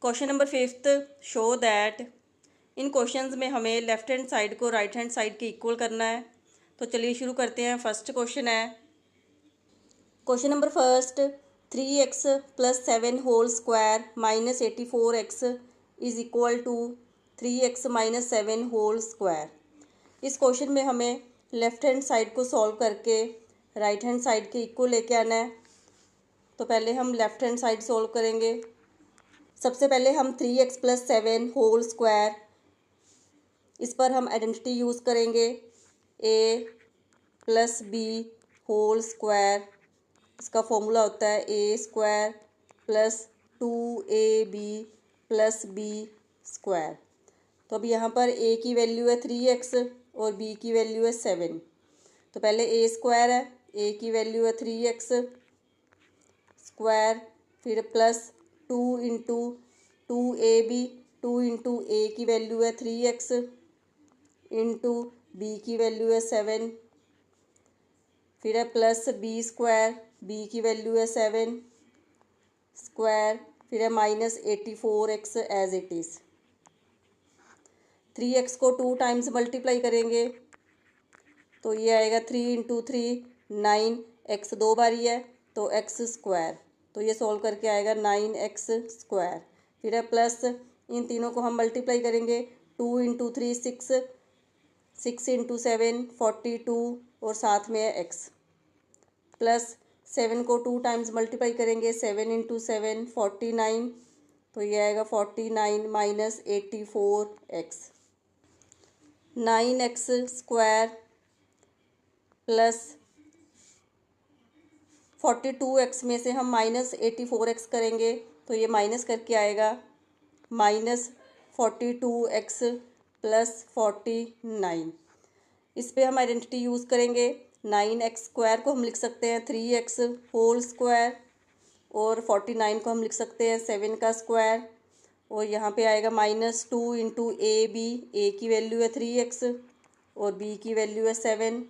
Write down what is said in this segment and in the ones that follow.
Question number 5th, show that. इन questions में हमें लेफ्ट हैंड साइड को राइट हैंड साइड के इक्वल करना है। तो चलिए शुरू करते हैं। फर्स्ट क्वेश्चन है, question number first, 3x + 7 whole square - 84x is equal to 3x - 7 whole square. इस क्वेश्चन में हमें लेफ्ट हैंड साइड को सॉल्व करके राइट हैंड साइड के इक्वल लेके आना है। तो पहले हम लेफ्ट हैंड साइड सॉल्व करेंगे। सबसे पहले हम 3x + 7 होल स्क्वायर, इस पर हम आइडेंटिटी यूज़ करेंगे। a + b होल स्क्वायर, इसका फॉर्मूला होता है a² + 2ab + b स्क्वायर। तो अब यहाँ पर a की वैल्यू है 3x और b की वैल्यू है 7। तो पहले a² है, a की वैल्यू है 3x स्क्वायर, फिर plus 2 into 2ab, 2 into a की वैल्यू है 3x इंटू b की वैल्यू है 7, फिर है प्लस b², b की वैल्यू है 7 स्क्वायर, फिर है -84x as it is. 3x को 2 टाइम्स मल्टीप्लाई करेंगे तो ये आएगा 3 इंटू 3 9, x 2 बारी है तो x स्क्वायर, तो ये सॉल्व करके आएगा 9x स्क्वायर। फिर है प्लस, इन तीनों को हम मल्टीप्लाई करेंगे, 2 इंटू 3 6, 6 इंटू 7 42 और साथ में है x, प्लस 7 को 2 टाइम्स मल्टीप्लाई करेंगे, 7 इंटू 7 49, तो ये आएगा 49 minus 84x। 9x square plus 42x में से हम -84x करेंगे तो ये माइनस करके आएगा -42x + 49। इस पे हम आइडेंटिटी यूज़ करेंगे। 9x स्क्वायर को हम लिख सकते हैं 3x होल स्क्वायर और 49 को हम लिख सकते हैं 7 का स्क्वायर, और यहाँ पे आएगा -2 इंटू ab, a की वैल्यू है 3x और b की वैल्यू है 7।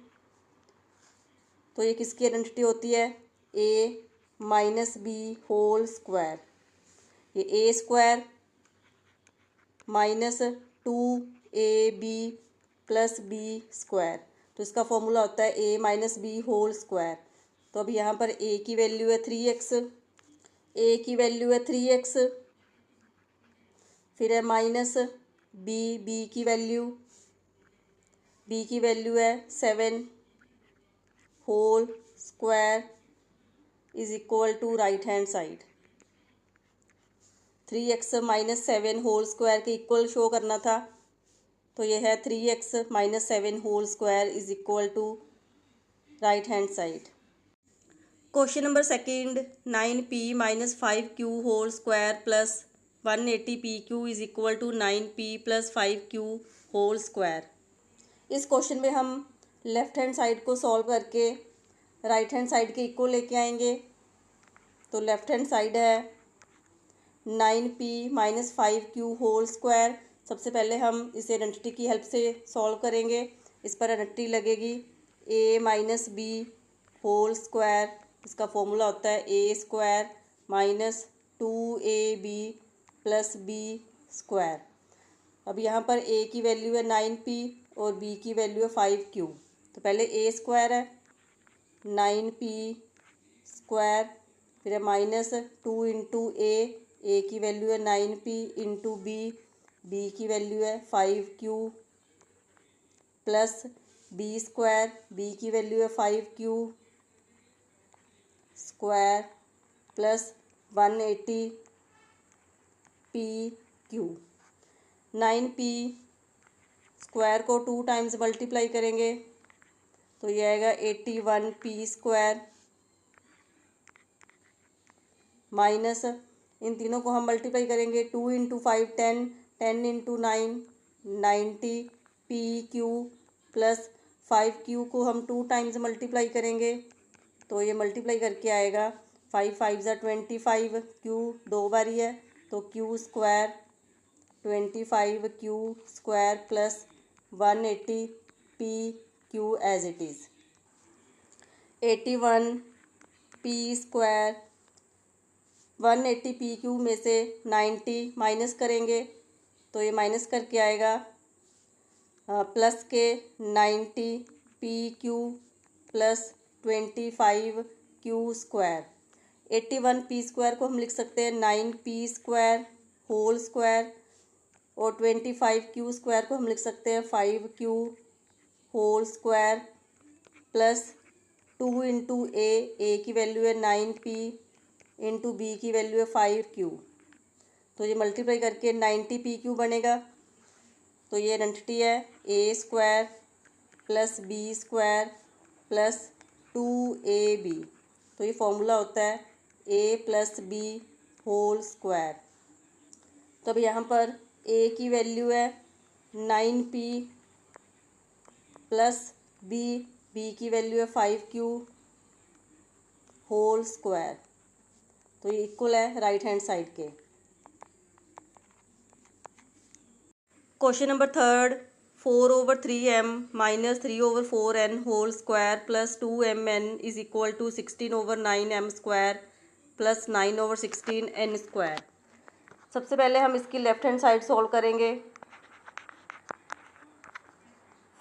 तो ये किसकी आइडेंटिटी होती है, a - b होल स्क्वायर। ये a² -2ab + b स्क्वायर, तो इसका फॉर्मूला होता है a - b होल स्क्वायर। तो अब यहाँ पर a की वैल्यू है 3x, a की वैल्यू है 3x, फिर है माइनस b की वैल्यू है 7 whole square is equal to right hand side. 3x - 7 whole square के इक्वल शो करना था, तो ये है 3x - 7 whole square is equal to right hand side. Question number second, 9p - 5q whole square plus 180pq is equal to 9p + 5q whole square. इस question में हम left hand side को solve करके राइट हैंड साइड के equal लेके आएंगे। तो left hand side है 9p - 5q होल स्क्वायर। सबसे पहले हम इसे आइडेंटिटी की हेल्प से सॉल्व करेंगे। इस पर आइडेंटिटी लगेगी a - b होल स्क्वायर, इसका फॉर्मूला होता है a² - 2ab + b स्क्वायर। अब यहाँ पर a की वैल्यू है 9p और b की वैल्यू है 5q। तो पहले a² है 9p स्क्वायर, फिर है -2 इंटू a की वैल्यू है 9p इंटू b की वैल्यू है 5q प्लस b² b की वैल्यू है 5q square plus 180pq। 9p square को 2 टाइम्स मल्टीप्लाई करेंगे तो ये आएगा 81p स्क्वायर, माइनस, इन तीनों को हम मल्टीप्लाई करेंगे, 2 into 5 10, 10 into 9 90pq plus 5q को हम 2 टाइम्स मल्टीप्लाई करेंगे तो ये मल्टीप्लाई करके आएगा 5 5 ज़ा 25, q 2 बारी है तो q square 25q square plus 180pq as it is. 81p square 180 p q में से 90 माइनस करेंगे तो ये माइनस करके आएगा प्लस के 90 P Q plus 25 Q square. 81 P square को हम लिख सकते हैं 9 पी स्क्वायर होल स्क्वायर, और 25 क्यू स्क्वायर को हम लिख सकते हैं 5 Q whole square, plus 2 into A की वैल्यू है 9 पी इंटू बी की वैल्यू है 5 क्यू। तो ये मल्टीप्लाई करके 90 पी क्यू बनेगा। तो ये आइडेंटिटी है A square plus B square plus 2ab। तो ये फॉर्मूला होता है A plus B whole square. तो अब यहाँ पर ए की वैल्यू है 9p प्लस बी की वैल्यू है 5q होल स्क्वायर। तो ये इक्वल है राइट हैंड साइड के। Question number 3, 4/3m minus 3/4n whole square plus 2mn is equal to 16/9m square plus 9/16n square. सबसे पहले हम इसकी लेफ्ट हैंड साइड सॉल्व करेंगे।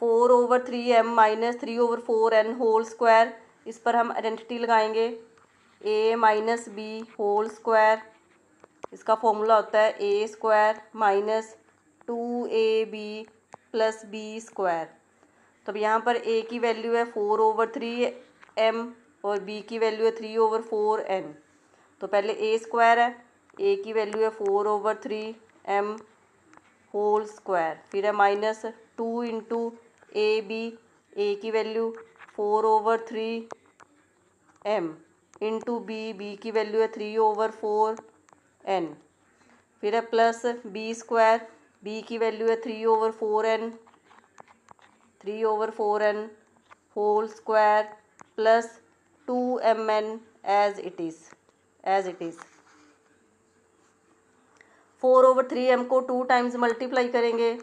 4/3m minus 3/4n whole square, इस पर हम आइडेंटिटी लगाएंगे a minus B whole square. इसका फॉर्मूला होता है A square minus 2ab plus B square. तो अब यहाँ पर a की वैल्यू है 4/3m और b की वैल्यू है 3/4n। तो पहले a स्क्वायर है, a की वैल्यू है 4/3m होल स्क्वायर, फिर है माइनस 2 इंटू ए की वैल्यू 4/3m इंटू बी की वैल्यू है 3/4n, फिर है प्लस बी स्क्वायर, बी की वैल्यू है 3/4n whole square plus 2mn as it is 4/3m को 2 टाइम्स मल्टीप्लाई करेंगे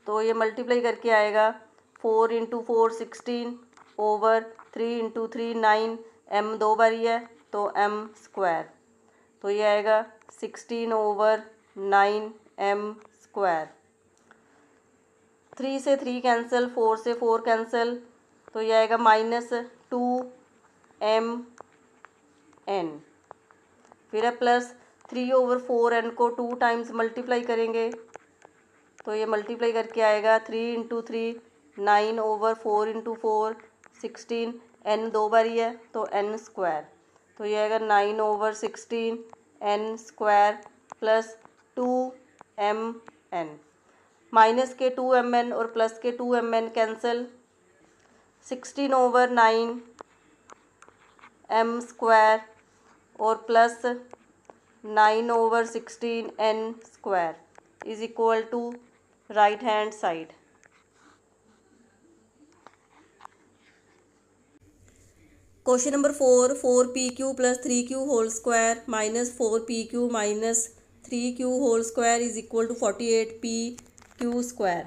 तो ये मल्टीप्लाई करके आएगा 4 इंटू 4 16 ओवर 3 इंटू 3 9, m 2 बारी है तो m स्क्वायर। तो ये आएगा 16/9m स्क्वायर। 3 से 3 कैंसिल, 4 से 4 कैंसिल, तो ये आएगा माइनस 2mn, फिर है प्लस 3/4n को 2 टाइम्स मल्टीप्लाई करेंगे तो ये मल्टीप्लाई करके आएगा 3 इंटू 3 9 ओवर 4 इंटू 4 16, n 2 बारी है तो n स्क्वायर। तो ये आएगा 9/16 n square plus 2mn। Minus के 2mn और प्लस के 2mn कैंसिल, 16/9 m स्क्वायर और plus 9/16 n square is equal to right hand side. Question number 4, 4pq plus 3q whole square minus 4pq minus 3q whole square is equal to 48pq square.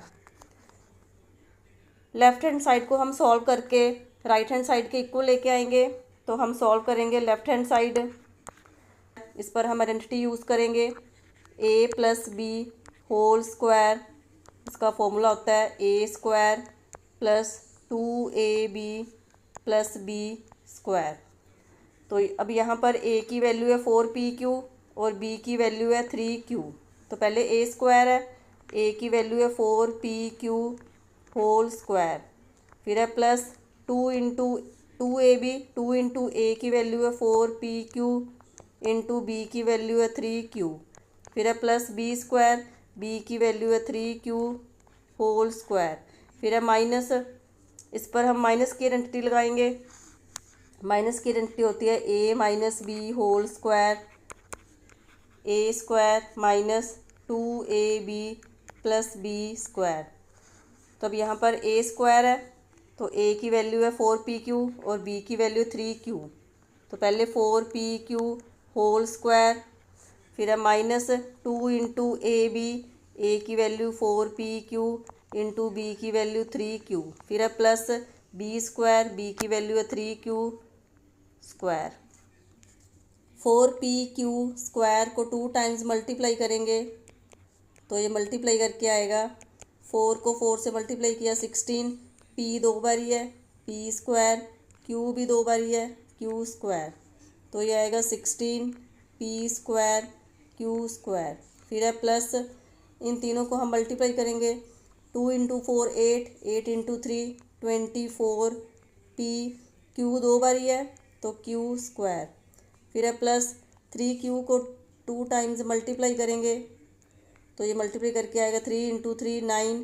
Left hand side को हम solve करके right hand side के equal लेके आएंगे। तो हम solve करेंगे left hand side, इस पर हम आइडेंटिटी यूज़ करेंगे a plus B whole square. इसका फॉर्मूला होता है A square plus 2ab plus B square. तो अब यहाँ पर a की वैल्यू है 4pq और b की वैल्यू है 3q। तो पहले a स्क्वायर है, a की वैल्यू है 4pq होल स्क्वायर, फिर है plus 2 into 2ab, 2 into a की वैल्यू है 4pq इंटू b की वैल्यू है 3q, फिर है प्लस बी स्क्वायर, b की वैल्यू है 3q होल स्क्वायर, फिर है माइनस, इस पर हम माइनस की आइडेंटिटी लगाएंगे। माइनस की आइडेंटिटी होती है a minus B whole square, a square minus 2ab plus B square. तो अब यहाँ पर a स्क्वायर है तो a की वैल्यू है 4pq और b की वैल्यू 3q। तो पहले 4pq होल स्क्वायर, फिर है माइनस 2 इंटू ab, a की वैल्यू 4pq इंटू b की वैल्यू 3q, फिर है प्लस b स्क्वायर, b की वैल्यू है 3q स्क्वायर, 4pq² को 2 टाइम्स मल्टीप्लाई करेंगे तो ये मल्टीप्लाई करके आएगा, 4 को 4 से मल्टीप्लाई किया 16, p 2 बारी है p², q भी 2 बारी है q², तो ये आएगा 16 p² q²। फिर है प्लस, इन तीनों को हम मल्टीप्लाई करेंगे, 2 × 4 8, 8 × 3 24, p q 2 बारी है तो q²। फिर है प्लस 3q को 2 टाइम्स मल्टीप्लाई करेंगे तो ये मल्टीप्लाई करके आएगा, 3 × 3 9,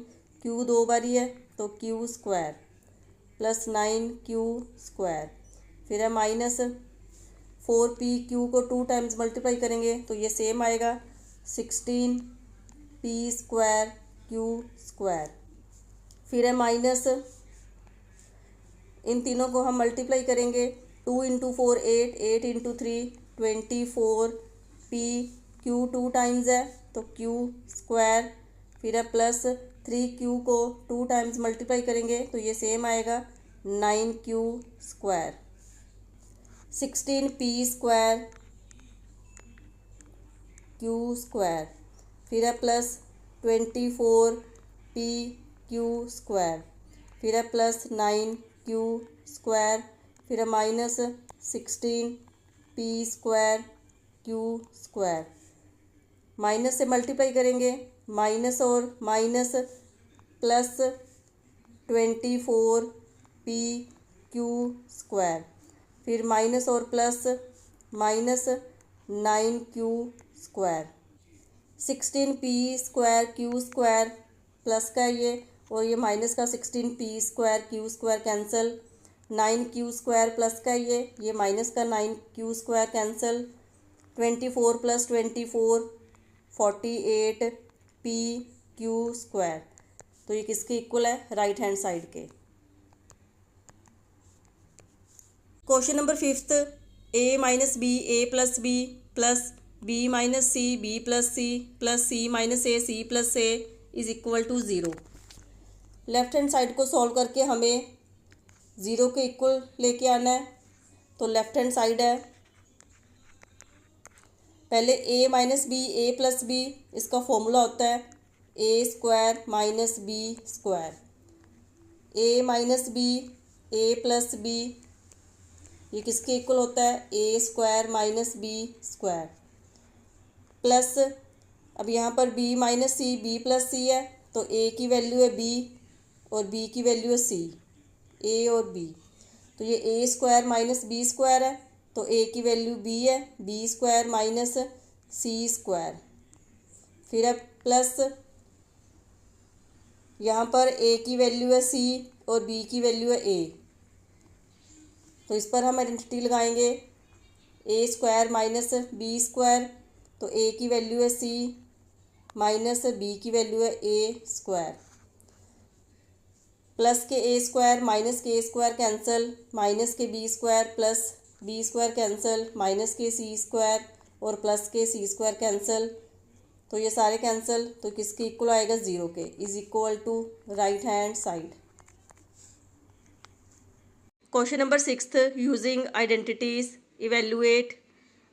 q 2 बारी है तो q² प्लस 9q²। फिर है माइनस 4pq को 2 टाइम्स मल्टीप्लाई करेंगे तो ये सेम आएगा, 16 p² q²। फिर है माइनस, इन तीनों को हम मल्टीप्लाई करेंगे, 2 × 4 8, 8 × 3 24, p q 2 टाइम्स है तो q²। फिर है प्लस 3q को 2 टाइम्स मल्टीप्लाई करेंगे तो ये सेम आएगा, 9q²। 16 p² q²। फिर है प्लस 24 p q²। फिर है प्लस 9q²। फिर है माइनस 16 p² q²। माइनस से मल्टीप्लाई करेंगे, माइनस और माइनस प्लस 24 p q²। फिर माइनस और plus minus 9q²। 16 p² q² plus का ये और ये माइनस का 16 p² q² cancel, 9q² plus का ये माइनस का 9q² कैंसिल, 24 + 24 48 p q²। तो ये किसके इक्वल है, राइट हैंड साइड के। Question number 5, a - b a + b plus b - c b + c plus c - a c + a is equal to 0। Left hand side को solve करके हमें 0 के equal लेके आना है। तो लेफ्ट हैंड साइड है, पहले a - b a + b, इसका फॉर्मूला होता है a² - b²। a - b a + b ये किसके इक्वल होता है, a² - b²। प्लस अब यहाँ पर b - c b + c है तो a की वैल्यू है b और b की वैल्यू है c, a और b। तो ये a² - b² है तो a की वैल्यू b है, b² - c²। फिर है प्लस, यहाँ पर a की वैल्यू है c और b की वैल्यू है a, तो इस पर हम आइडेंटिटी लगाएंगे, a² - b², तो a की वैल्यू है c माइनस b की वैल्यू है a²। प्लस के a² माइनस के a² कैंसिल, माइनस के b² plus b² cancel, minus के c² और प्लस के c² कैंसिल, तो ये सारे कैंसिल, तो किसके इक्वल आएगा, 0 के, is equal to right hand side. Question number 6, using identities evaluate.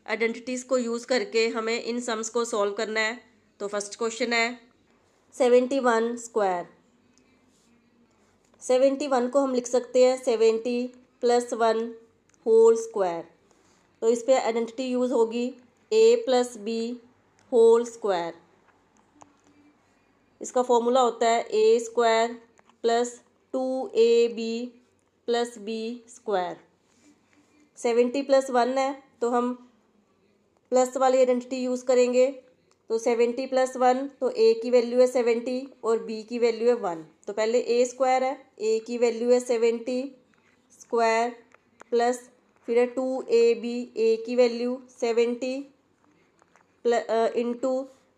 Identities को यूज़ करके हमें इन सम्स को सॉल्व करना है। तो फर्स्ट क्वेश्चन है 71²। 71 को हम लिख सकते हैं 70 + 1 होल स्क्वायर। तो इस पर आइडेंटिटी यूज़ होगी a + b होल स्क्वायर। इसका फॉर्मूला होता है a² + 2ab + b²। 70 + 1 है तो हम प्लस वाली आइडेंटिटी यूज़ करेंगे। तो 70 + 1, तो a की वैल्यू है 70 और b की वैल्यू है 1। तो पहले a² है, a की वैल्यू है 70² प्लस फिर है 2ab, a की वैल्यू 70 इंटू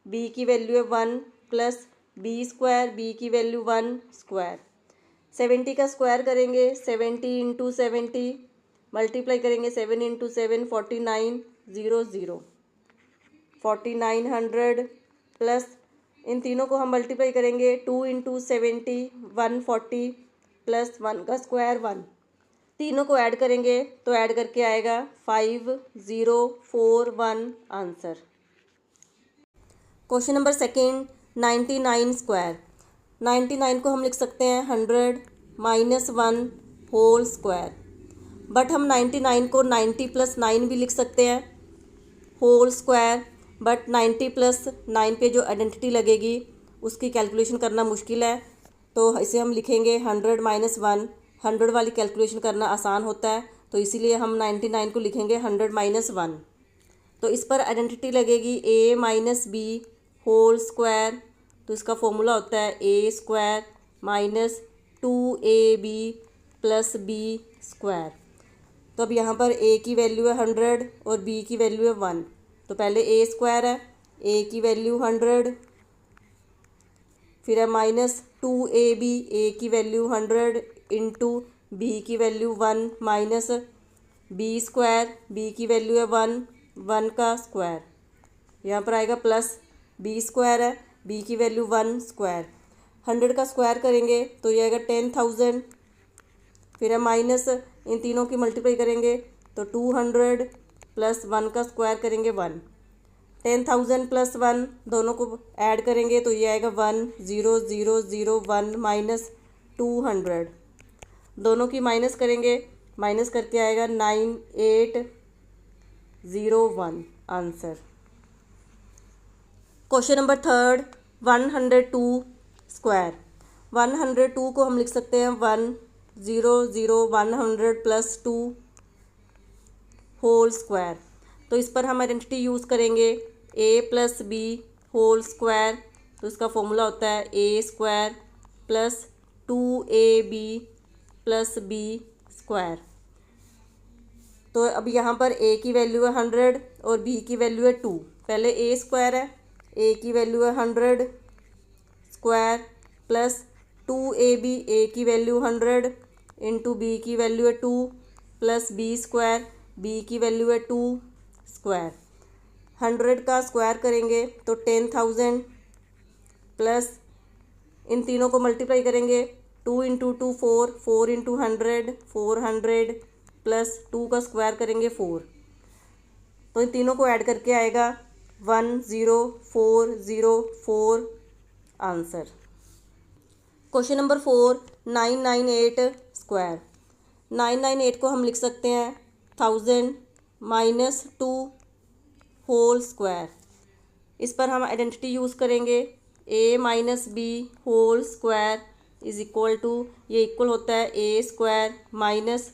b की वैल्यू है 1 प्लस b², b की वैल्यू 1²। 70 का स्क्वायर करेंगे, 70 × 70 मल्टीप्लाई करेंगे, 7 × 7 4900 4900 प्लस इन तीनों को हम मल्टीप्लाई करेंगे, 2 × 70 140 प्लस 1 का स्क्वायर 1 तीनों को ऐड करेंगे तो ऐड करके आएगा 5041 answer. Question number second, 99 square. 99 को हम लिख सकते हैं 100 माइनस 1 होल स्क्वायर, बट हम 99 को 90 प्लस 9 भी लिख सकते हैं होल स्क्वायर, बट 90 प्लस 9 पे जो आइडेंटिटी लगेगी उसकी कैलकुलेशन करना मुश्किल है, तो इसे हम लिखेंगे 100 माइनस 1। 100 वाली कैलकुलेशन करना आसान होता है, तो इसीलिए हम 99 को लिखेंगे 100 माइनस 1। तो इस पर आइडेंटिटी लगेगी a minus B whole square, तो इसका फॉर्मूला होता है a square minus 2ab plus b square. तो अब यहाँ पर a की वैल्यू है 100 और b की वैल्यू है 1, तो पहले a स्क्वायर है, a की वैल्यू 100, फिर है माइनस 2ab, a की वैल्यू 100 इंटू b की value 1 minus b square, b की वैल्यू है 1, 1 का स्क्वायर, यहाँ पर आएगा प्लस b स्क्वायर है, b की वैल्यू 1 स्क्वायर। 100 का स्क्वायर करेंगे तो ये आएगा 10,000, फिर है माइनस, इन तीनों की मल्टीप्लाई करेंगे तो 200 प्लस 1 का स्क्वायर करेंगे 1, 10,000 प्लस 1 दोनों को ऐड करेंगे तो ये आएगा 1,0,0,0,1 माइनस 200, दोनों की माइनस करेंगे, माइनस करके आएगा 9801 answer. Question number third, 102 square. 102 को हम लिख सकते हैं 100 प्लस 2 होल स्क्वायर, तो इस पर हम आइडेंटिटी यूज़ करेंगे a plus B whole square, तो इसका फॉर्मूला होता है a square plus 2ab plus b square. तो अब यहाँ पर a की वैल्यू है 100 और b की वैल्यू है 2, पहले a स्क्वायर है, a की वैल्यू है 100 स्क्वायर प्लस 2ab, a की वैल्यू 100 इंटू b की वैल्यू है 2 प्लस b स्क्वायर, b की वैल्यू है 2 स्क्वायर। 100 का स्क्वायर करेंगे तो 10,000 प्लस इन तीनों को मल्टीप्लाई करेंगे 2 इंटू 2 4, 4 इंटू 100 400 प्लस 2 का स्क्वायर करेंगे 4, तो इन तीनों को ऐड करके आएगा 10404 आंसर। Question number 4, 998 square. 998 को हम लिख सकते हैं 1000 माइनस 2 होल स्क्वायर, इस पर हम आइडेंटिटी यूज़ करेंगे a minus B whole square is equal to, ये इक्वल होता है a square minus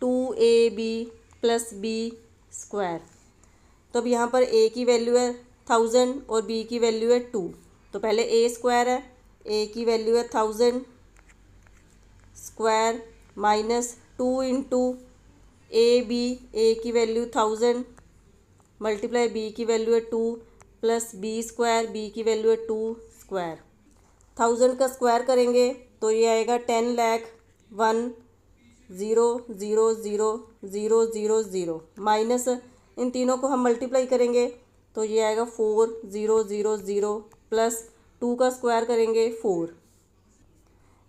2ab plus b square. तो अब यहाँ पर a की वैल्यू है 1000 और b की वैल्यू है 2, तो पहले a स्क्वायर है, a की वैल्यू है 1000 square minus 2 into ab, a की वैल्यू 1000 मल्टीप्लाई b की वैल्यू है 2 प्लस b स्क्वायर, b की वैल्यू है 2 स्क्वायर। 1000 का स्क्वायर करेंगे तो ये आएगा 10,01,000,000 माइनस इन तीनों को हम मल्टीप्लाई करेंगे तो ये आएगा 4,000 प्लस 2 का स्क्वायर करेंगे 4,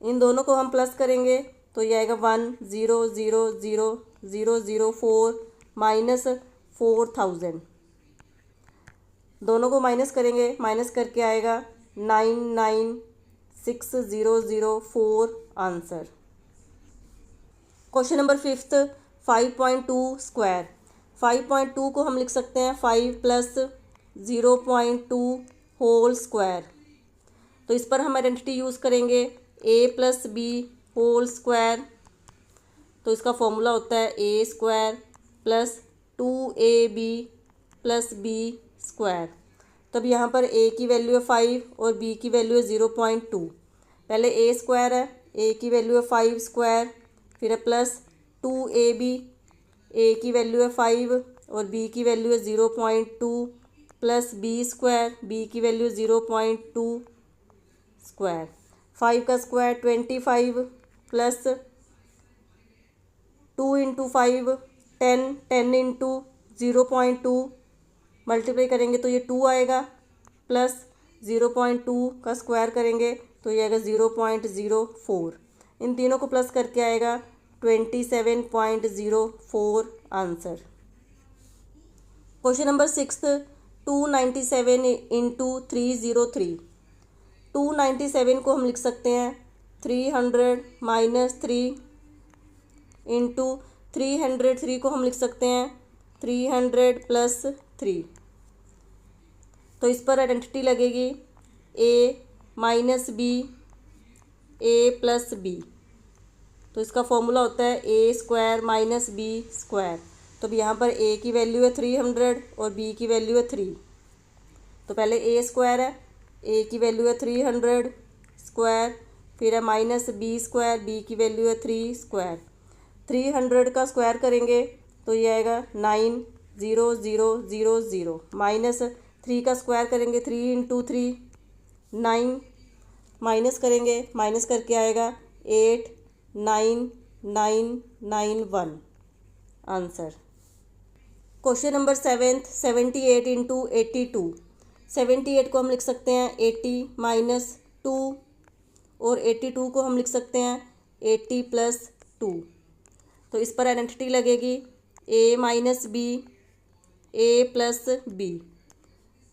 इन दोनों को हम प्लस करेंगे तो ये आएगा 1,000,004 माइनस 4,000, दोनों को माइनस करेंगे, माइनस करके आएगा 99,604 answer. Question number 5th, 5.2 square. 5.2 को हम लिख सकते हैं 5 प्लस 0.2 होल स्क्वायर, तो इस पर हम आइडेंटिटी यूज़ करेंगे a plus B whole square, तो इसका फॉर्मूला होता है a square plus 2ab plus b square. तब यहाँ पर a की वैल्यू है 5 और b की वैल्यू है 0.2, पहले a स्क्वायर है, a की वैल्यू है 5 स्क्वायर, फिर है प्लस 2ab, a की वैल्यू है 5 और b की वैल्यू है 0.2 प्लस b स्क्वायर, b की वैल्यू 0.2 स्क्वायर। 5 का square 25 plus 2 into 5 10, 10 into 0.2 multiply करेंगे तो ये 2 आएगा, प्लस 0.2 का स्क्वायर करेंगे तो ये आएगा 0.04, इन तीनों को प्लस करके आएगा 27.04 आंसर। Question number 6, 297 into 303। 297 को हम लिख सकते हैं 300 माइनस 3 इंटू 303 को हम लिख सकते हैं 300 प्लस 3। तो इस पर आइडेंटिटी लगेगी a minus B A plus B. तो इसका फॉर्मूला होता है A square minus B square. तो अब यहाँ पर a की वैल्यू है 300 और b की वैल्यू है 3। तो पहले a स्क्वायर है, a की वैल्यू है 300 स्क्वायर, फिर है माइनस बी स्क्वायर, b की वैल्यू है 3 स्क्वायर। 300 का स्क्वायर करेंगे तो ये आएगा 90000 माइनस 3 का स्क्वायर करेंगे 3 इंटू 3 9 माइनस करेंगे, माइनस करके आएगा 89991 आंसर। Question number 7, 78 into 82। 78 को हम लिख सकते हैं 80 माइनस 2 और 82 को हम लिख सकते हैं 80 प्लस 2। तो इस पर आइडेंटिटी लगेगी a minus B A plus B.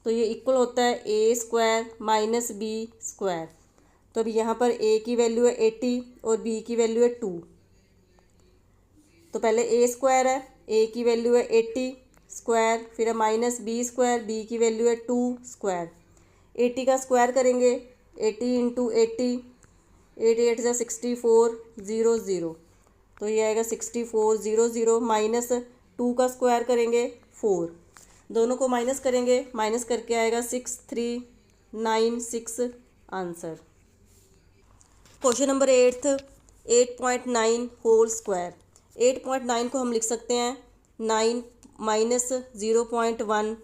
तो ये इक्वल होता है a square minus B square. तो अभी यहाँ पर a की वैल्यू है 80 और b की वैल्यू है 2। तो पहले a स्क्वायर है, a की वैल्यू है 80 स्क्वायर, फिर है माइनस बी स्क्वायर, b की वैल्यू है 2 स्क्वायर। 80 का स्क्वायर करेंगे 80 इंटू 80, 8 8 जा 6400। तो ये आएगा 6400 माइनस 2 का स्क्वायर करेंगे 4। दोनों को माइनस करेंगे, माइनस करके आएगा 6396 answer. Question number 8, 8.9 whole square. 8.9 को हम लिख सकते हैं 9 माइनस 0.1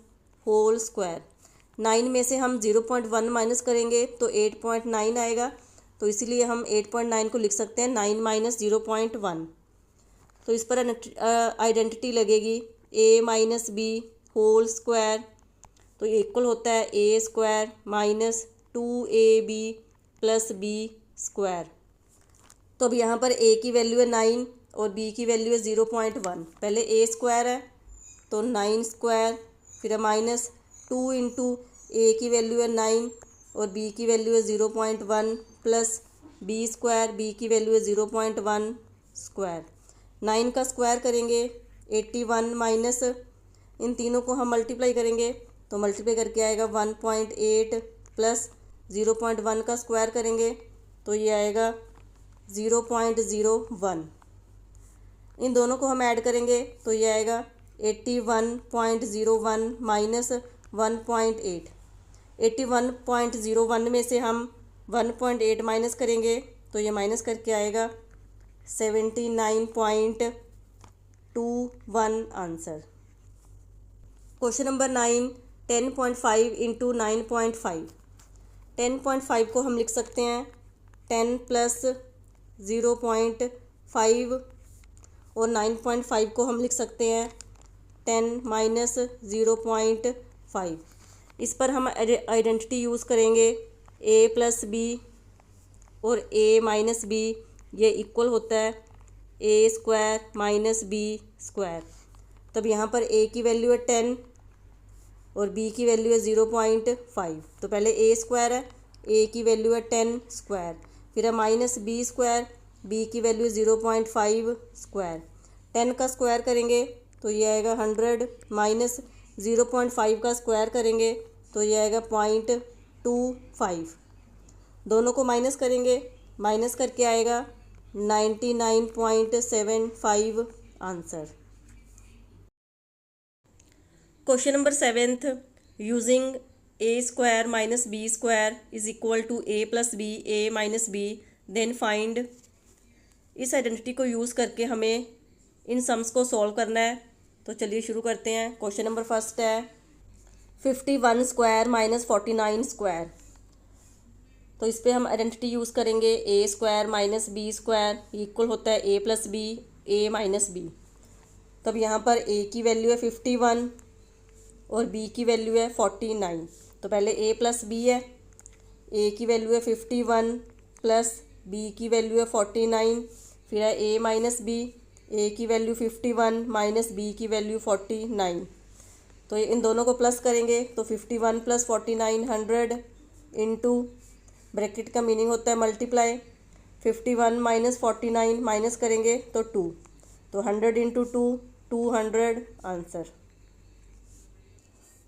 होल स्क्वायर। 9 में से हम 0.1 माइनस करेंगे तो 8.9 आएगा। तो इसीलिए हम 8.9 को लिख सकते हैं 9 माइनस 0.1। तो इस पर आइडेंटिटी लगेगी a minus B whole square. तो ये इक्वल होता है a square minus 2ab plus b square. तो अब यहाँ पर a की वैल्यू है 9 और b की वैल्यू है 0.1। पहले a स्क्वायर है तो 9 स्क्वायर, फिर है माइनस 2 इंटू a की वैल्यू है 9 और b की वैल्यू है 0.1 प्लस b स्क्वायर, b की वैल्यू है 0.1 स्क्वायर। 9 का स्क्वायर करेंगे 81 माइनस इन तीनों को हम मल्टीप्लाई करेंगे तो मल्टीप्लाई करके आएगा 1.8 प्लस 0.1 का स्क्वायर करेंगे तो ये आएगा 0.01। इन दोनों को हम ऐड करेंगे तो ये आएगा 81.01 माइनस 1.8। 81.01 में से हम 1.8 माइनस करेंगे तो ये माइनस करके आएगा 79.21 आंसर। Question number 9, 10.5 into 9.5। 10.5 को हम लिख सकते हैं 10 प्लस 0.5 और 9.5 को हम लिख सकते हैं 10 माइनस 0.5। इस पर हम आइडेंटिटी यूज़ करेंगे a प्लस बी और a माइनस बी ये इक्वल होता है a square minus b square. तब यहाँ पर a की वैल्यू है 10 और b की वैल्यू है 0.5। तो पहले a स्क्वायर है, a की वैल्यू है 10 स्क्वायर, फिर है माइनस b स्क्वायर, b की वैल्यू 0.5 स्क्वायर। 10 का स्क्वायर करेंगे तो ये आएगा 100 माइनस 0.5 का स्क्वायर करेंगे तो ये आएगा 0.25। दोनों को माइनस करेंगे, माइनस करके आएगा 99.75 answer. Question number 7, using a square minus B square is equal to a plus B A minus B then find. इस आइडेंटिटी को यूज़ करके हमें इन सम्स को सॉल्व करना है। तो चलिए शुरू करते हैं। क्वेश्चन नंबर फर्स्ट है 51 स्क्वायर माइनस 49 स्क्वायर। तो इस पर हम आइडेंटिटी यूज़ करेंगे a square minus B square equal होता है a plus B A minus B. तब यहाँ पर a की वैल्यू है 51 और b की वैल्यू है 49। तो पहले a प्लस बी है, a की वैल्यू है 51 प्लस b की वैल्यू है 49। फिर है a माइनस बी, a की वैल्यू 51 माइनस b की वैल्यू 49। तो इन दोनों को प्लस करेंगे तो 51 प्लस 49 100 इंटू ब्रैकेट का मीनिंग होता है मल्टीप्लाई, 51 माइनस 49 माइनस करेंगे तो 2, तो 100 into 2 200 answer.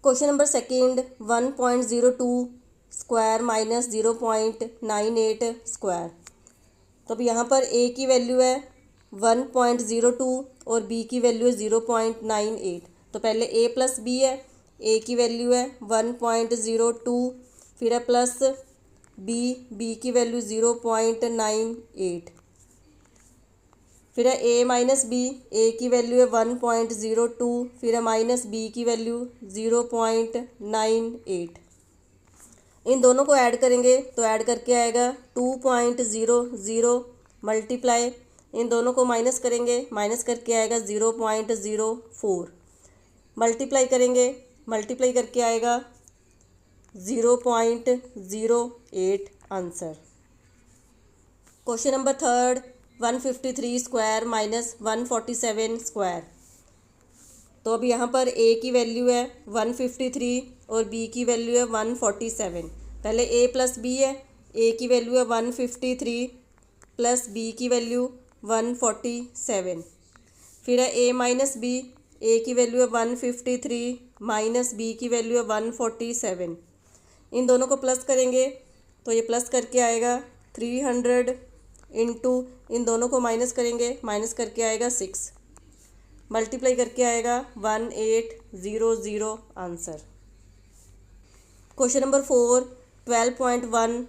Question number second 1.02 square minus 0.98 square. तो अब यहाँ पर a की वैल्यू है 1.02 और b की वैल्यू है 0.98। तो पहले a प्लस b है, a की वैल्यू है 1.02, फिर है प्लस b की वैल्यू 0.98, फिर है a माइनस बी, a की वैल्यू है 1.02, फिर है माइनस b की वैल्यू 0.98। इन दोनों को ऐड करेंगे तो ऐड करके आएगा 2.00 मल्टीप्लाई, इन दोनों को माइनस करेंगे, माइनस करके आएगा 0.04, मल्टीप्लाई करेंगे, मल्टीप्लाई करके आएगा 0.08 answer. Question number third 153 square minus 147 square. तो अब यहाँ पर a की वैल्यू है 153 और b की वैल्यू है 147। पहले a प्लस b है, a की वैल्यू है 153 प्लस b की वैल्यू 147, फिर है a माइनस b, a की वैल्यू है 153 माइनस b की वैल्यू है 147। इन दोनों को प्लस करेंगे तो ये प्लस करके आएगा 300 इंटू, इन दोनों को माइनस करेंगे, माइनस करके आएगा 6, मल्टीप्लाई करके आएगा 1800 answer. Question number 4 12.1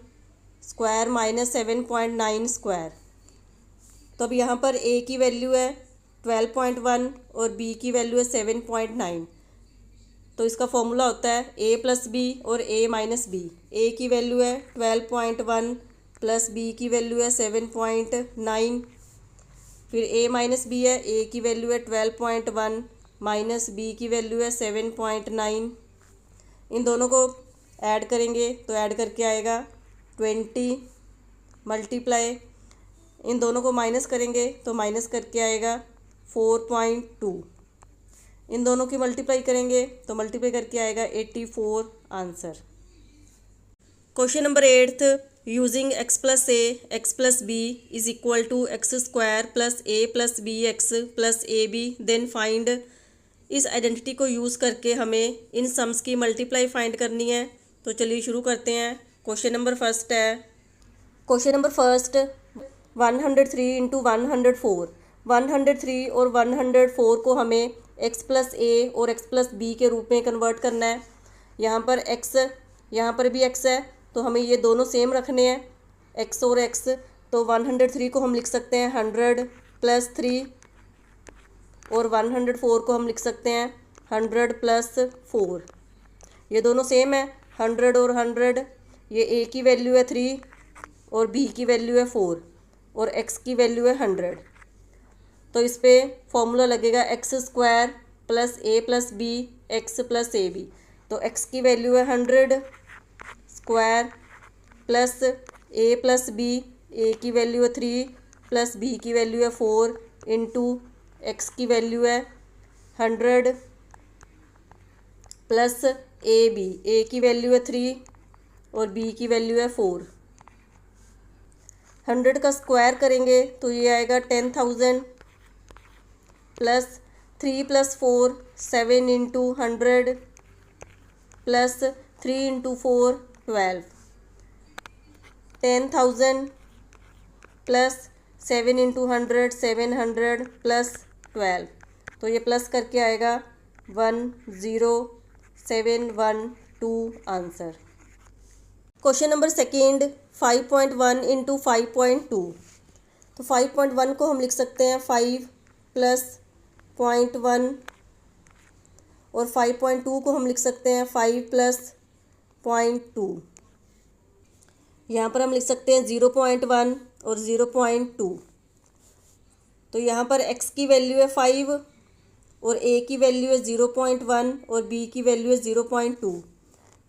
square minus 7.9 square. तो अब यहाँ पर a की वैल्यू है 12.1 और b की वैल्यू है 7.9। तो इसका फॉर्मूला होता है a प्लस बी और a माइनस बी। a की वैल्यू है 12.1 प्लस b की वैल्यू है 7.9, फिर a माइनस बी है, a की वैल्यू है 12.1 माइनस b की वैल्यू है 7.9। इन दोनों को ऐड करेंगे तो ऐड करके आएगा 20 मल्टीप्लाई, इन दोनों को माइनस करेंगे तो माइनस करके आएगा 4.2, इन दोनों की मल्टीप्लाई करेंगे तो मल्टीप्लाई करके आएगा 84 answer. Question number 8 using x plus B is equal to X square plus A plus B X plus A B then find. इस आइडेंटिटी को यूज़ करके हमें इन सम्स की मल्टीप्लाई फाइंड करनी है। तो चलिए शुरू करते हैं। क्वेश्चन नंबर फर्स्ट है, क्वेश्चन नंबर फर्स्ट 103 इंटू 104। 103 और 104 को हमें x प्लस ए और x प्लस बी के रूप में कन्वर्ट करना है। यहाँ पर x, यहाँ पर भी x है, तो हमें ये दोनों सेम रखने हैं x और x। तो 103 को हम लिख सकते हैं 100 प्लस 3 और 104 को हम लिख सकते हैं 100 प्लस 4। ये दोनों सेम है 100 और 100। ये a की वैल्यू है 3 और b की वैल्यू है 4 और x की वैल्यू है 100। तो इस पर फॉर्मूला लगेगा X square plus A plus B X plus A B. तो x की वैल्यू है 100 square plus A plus B, A की वैल्यू है 3 प्लस बी की वैल्यू है 4 इंटू एक्स की वैल्यू है 100 प्लस ए बी, ए की वैल्यू है 3 और बी की वैल्यू है 4। 100 का स्क्वायर करेंगे तो ये आएगा 10,000 plus 3 plus 4 7 into 100 plus 3 into 4 12। 10,000 plus 7 into 100 700 plus 12। तो ये प्लस करके आएगा 10712 answer. Question number second 5.1 into 5.2। तो 5.1 को हम लिख सकते हैं 5 प्लस 0.1 और 5.2 को हम लिख सकते हैं 5 प्लस 0.2। यहाँ पर हम लिख सकते हैं 0.1 और 0.2। तो यहाँ पर x की वैल्यू है 5 और a की वैल्यू है 0.1 और b की वैल्यू है 0.2।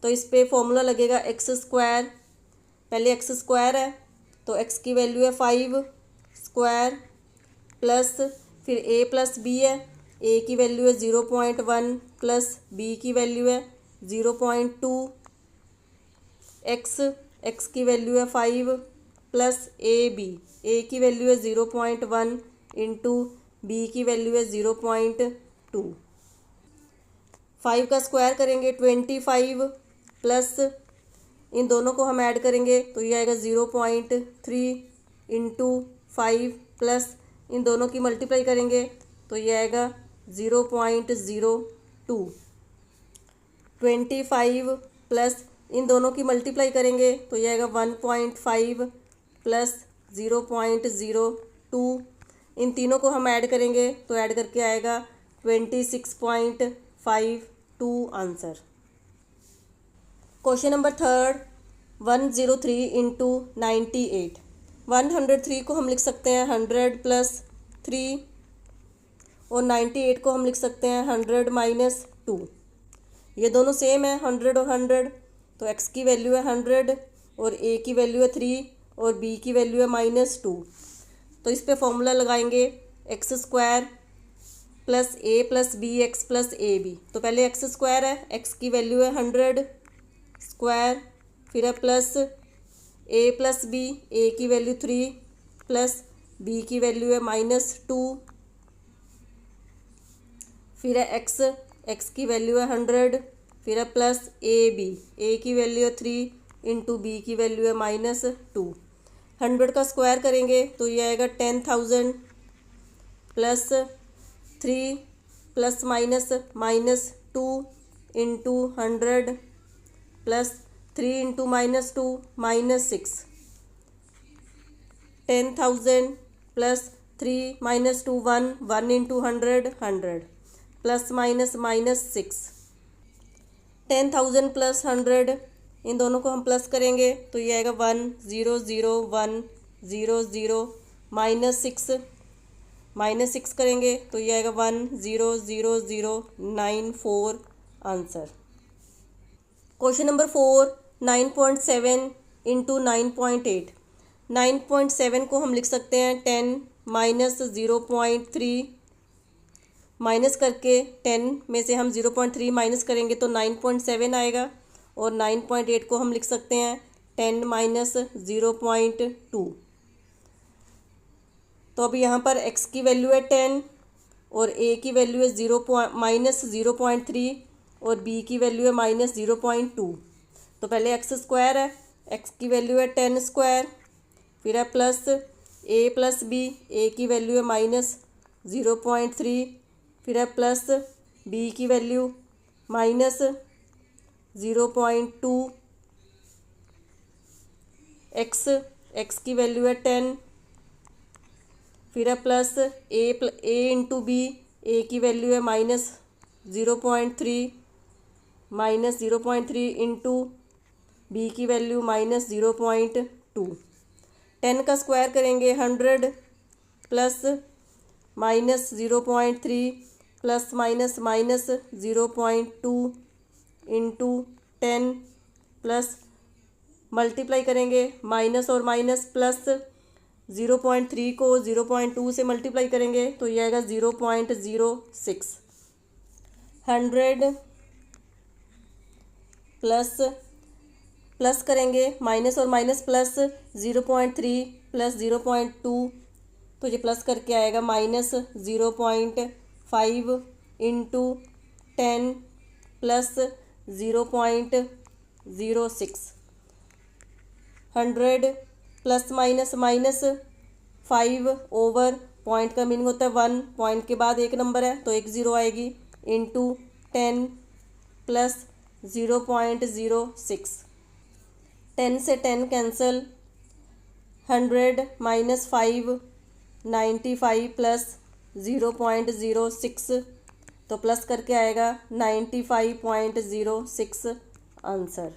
तो इस पे फॉर्मूला लगेगा एक्स स्क्वायर, पहले एक्स स्क्वायर है तो x की वैल्यू है 5 स्क्वायर प्लस फिर ए प्लस बी है, ए की वैल्यू है 0.1 प्लस बी की वैल्यू है 0.2, एक्स की वैल्यू है 5 प्लस ए की वैल्यू है 0.1 इंटू बी की वैल्यू है 0.2। 5 का स्क्वायर करेंगे 25 प्लस इन दोनों को हम ऐड करेंगे तो ये आएगा 0.3 इंटू 5 प्लस इन दोनों की मल्टीप्लाई करेंगे तो ये आएगा 0.02। 25 प्लस इन दोनों की मल्टीप्लाई करेंगे तो ये आएगा 1.5 प्लस 0.02। इन तीनों को हम ऐड करेंगे तो ऐड करके आएगा 26.52 answer. Question number third 103 into 98। 103 को हम लिख सकते हैं 100 प्लस 3 और 98 को हम लिख सकते हैं 100 माइनस 2। ये दोनों सेम है 100 और 100, तो x की वैल्यू है 100 और a की वैल्यू है 3 और b की वैल्यू है -2। तो इस पे फॉर्मूला लगाएंगे X square plus A plus B X plus A B. तो पहले एक्स स्क्वायर है, एक्स की वैल्यू है 100 स्क्वायर, फिर है plus A plus B, A की वैल्यू 3 प्लस बी की वैल्यू है -2, फिर है एक्स की वैल्यू है 100, फिर है प्लस ए की वैल्यू है 3 इंटू बी की वैल्यू है -2। 100 का स्क्वायर करेंगे तो ये आएगा 10,000 plus 3 plus -2 into 100 plus 3 into -2 -6। 10,000 plus 3 -2 1 into 100 plus -6। 10,000 plus 100 इन दोनों को हम प्लस करेंगे तो ये आएगा 1,0,0,1,0,0 -6 करेंगे तो ये आएगा 1,0,0,094 आंसर। Question number 4 9.7 into 9.8। 9.7 को हम लिख सकते हैं 10 माइनस 0.3 माइनस करके 10 में से हम 0.3 माइनस करेंगे तो 9.7 आएगा और 9.8 को हम लिख सकते हैं 10 माइनस 0.2। तो अब यहाँ पर x की वैल्यू है 10 और a की वैल्यू है -0.3 और b की वैल्यू है -0.2। तो पहले x स्क्वायर है, x की वैल्यू है 10 स्क्वायर, फिर है plus a plus b, a की वैल्यू है -0.3, फिर है प्लस b की वैल्यू -0.2, x की वैल्यू है 10, फिर है plus a into B, a की वैल्यू है -0.3 इंटू b की वैल्यू -0.2। 10 का स्क्वायर करेंगे 100 plus -0.3 plus -0.2 into 10 plus multiply करेंगे माइनस और माइनस प्लस 0.3 को 0.2 से मल्टीप्लाई करेंगे तो ये आएगा 0.06। 100 प्लस करेंगे माइनस और माइनस प्लस 0.3 प्लस 0.2 तो ये प्लस करके आएगा -0.5 into 10 plus 0.06। 100 plus minus 5 over point का मीनिंग होता है 1, पॉइंट के बाद एक नंबर है तो एक ज़ीरो आएगी इंटू 10 प्लस 0.06। 10 से 10 कैंसिल, 100 माइनस 5 95 प्लस 0.06 तो प्लस करके आएगा 95.06 आंसर।